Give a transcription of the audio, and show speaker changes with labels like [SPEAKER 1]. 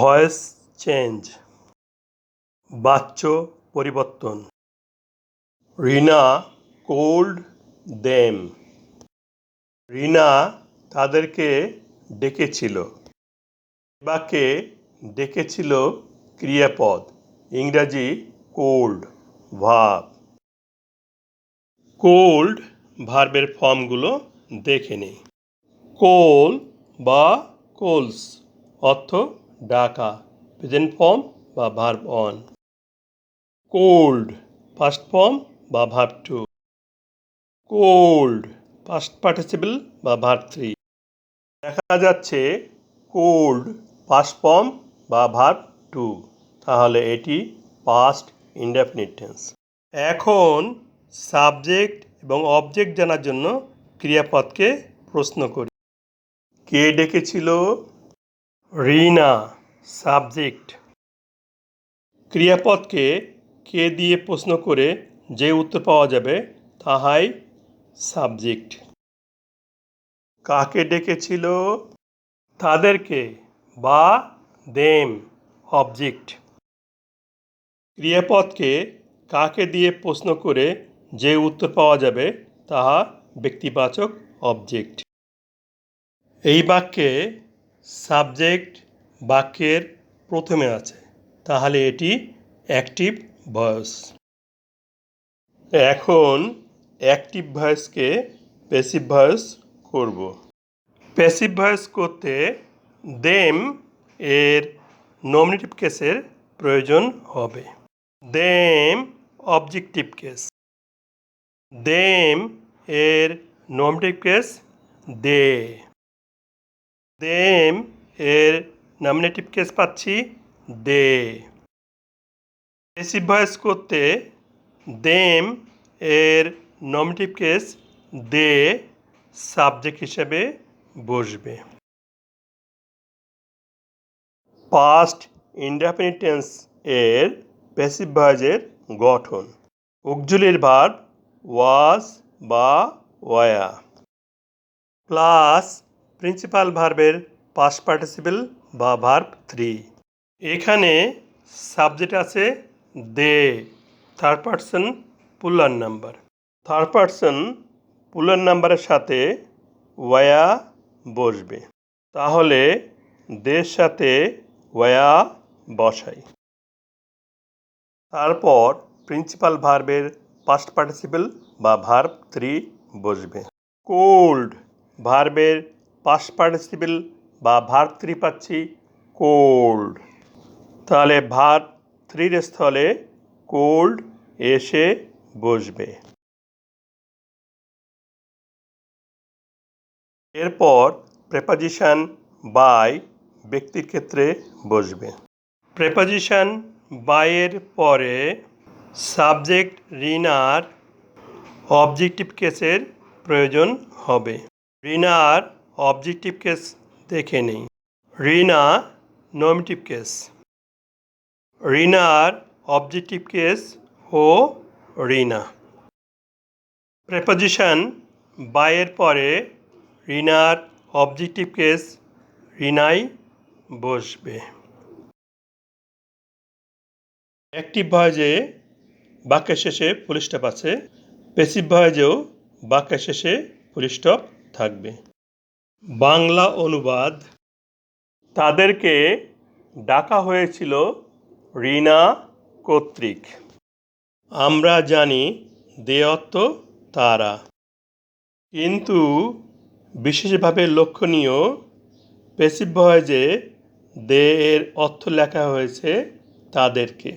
[SPEAKER 1] Voice change, বাচ্য পরিবর্তন। রিনা cold them. রিনা তাদেরকে ডেকেছিল। এবাকে ডেকেছিল ক্রিয়াপদ, ইংরাজি কোল্ড, ভার্ব। কোল্ড ভার্বের ফর্মগুলো দেখে নিই। কোল বা কোলস অর্থ ডাকা, প্রেজেন্ট ফর্ম বা verb one. Called past form বা verb two. Called past participle বা ভার্ব থ্রি। দেখা যাচ্ছে কোল্ড পাস্ট ফর্ম বা ভার্ব টু, তাহলে এটি পাস্ট ইনডেফিনিট টেন্স। এখন সাবজেক্ট এবং অবজেক্ট জানার জন্য ক্রিয়াপদকে প্রশ্ন করি। কে ডেকেছিল? রিনা, সাবজেক্ট। ক্রিয়াপদকে কে দিয়ে প্রশ্ন করে যে উত্তর পাওয়া যাবে তাহাই সাবজেক্ট। কাকে ডেকেছিল? তাদেরকে বা দেম, অবজেক্ট। ক্রিয়াপদকে কাকে দিয়ে প্রশ্ন করে যে উত্তর পাওয়া যাবে তাহা ব্যক্তিবাচক, অবজেক্ট। এই বাক্যে সাবজেক্ট বাক্যের প্রথমে আছে, তাহলে এটি অ্যাক্টিভ ভয়েস। এখন অ্যাক্টিভ ভয়েসকে প্যাসিভ ভয়েস করব। প্যাসিভ ভয়েস করতে দেম এর নমিনেটিভ কেসের প্রয়োজন হবে। Them objective case. দেম এর নমিনেটিভ কেস দে। দেম এর নমিনেটিভ কেস পাচ্ছি দে। প্যাসিভ ভয়েস করতে দেম এর নমিনেটিভ কেস দে সাবজেক্ট হিসেবে বসবে। পাস্ট ইনডেফিনিট টেন্স এর প্যাসিভ ভয়েসের গঠন। অক্সিলিয়ারি ভার্ব ওয়াজ বা ওয়া প্লাস প্রিন্সিপাল ভার্বের পাস্ট পার্টিসিপল বা ভার্ব থ্রি। এখানে সাবজেক্ট আছে দে, third person plural number. Third person plural নাম্বারের সাথে ওয়া বসবে, তাহলে দের সাথে ওয়া বসাই। তারপর প্রিন্সিপাল ভার্বের পাস্ট পার্টিসিপল বা ভার্ব থ্রি বসবে। কোল্ড ভার্বের পাস্ট পার্টিসিপল বা ভার্ব থ্রি পাচ্ছি কোল্ড, তাহলে ভার্ব থ্রির স্থলে কোল্ড এসে বসবে। এরপর প্রেপোজিশন বাই ব্যক্তির ক্ষেত্রে বসবে। প্রেপোজিশন বাইয়ের পরে সাবজেক্ট রিনার অবজেক্টিভ কেসের প্রয়োজন হবে। রিনার অবজেক্টিভ কেস দেখে নেই। রিনা নমিনেটিভ কেস। রিনার অবজেক্টিভ কেস ও রিনা। প্রেপোজিশন বাইয়ের পরে রিনার অবজেক্টিভ কেস রিনাই বসবে। অ্যাক্টিভ ভয়েসে বাক্যের শেষে ফুল স্টপ আছে, প্যাসিভ ভয়েসেও বাক্যের শেষে ফুল স্টপ থাকবে। বাংলা অনুবাদ। তাদেরকে ডাকা হয়েছিল রিনা কর্তৃক। আমরা জানি দে অর্থ তারা, কিন্তু বিশেষভাবে লক্ষণীয় প্যাসিভ ভয়েসে দে এর অর্থ লেখা হয়েছে তাদেরকে।